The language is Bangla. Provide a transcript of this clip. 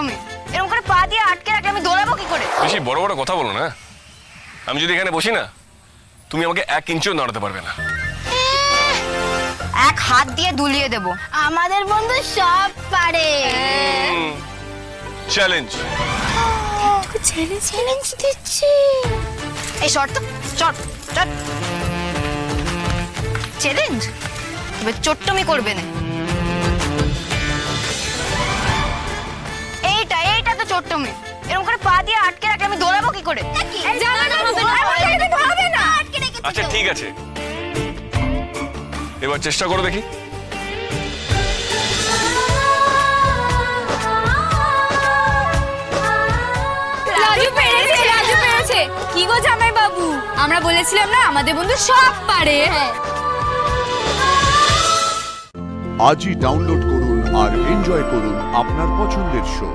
মেয়ে, এরকম করে পা দিয়ে আটকে রাখলে আমি দৌড়াবো কি করে? বেশি বড় বড় কথা বলো না। আমি যদি এখানে বসি না, তুমি আমাকে 1 ইঞ্চিও নাড়াতে পারবে না। এক হাত দিয়ে দুলিয়ে দেবো। আমাদের বন্ধু সব পারে। চ্যালেঞ্জ। চ্যালেঞ্জ দিচ্ছি। এই শর্ত, চট চট। চ্যালেঞ্জ? এবার চট্টমি করবে না। এইটা তো চট্টমি। এরকম করে পা দিয়ে আটকে রাখলে আমি দৌড়াবো কি করে? আচ্ছা ঠিক আছে, এবার চেষ্টা করো দেখি। রাজু পেরেছে। কি গো জামাই বাবু, আমরা বলেছিলাম না আমাদের বন্ধু সব পারে। আজই ডাউনলোড করুন আর এনজয় করুন আপনার পছন্দের শো।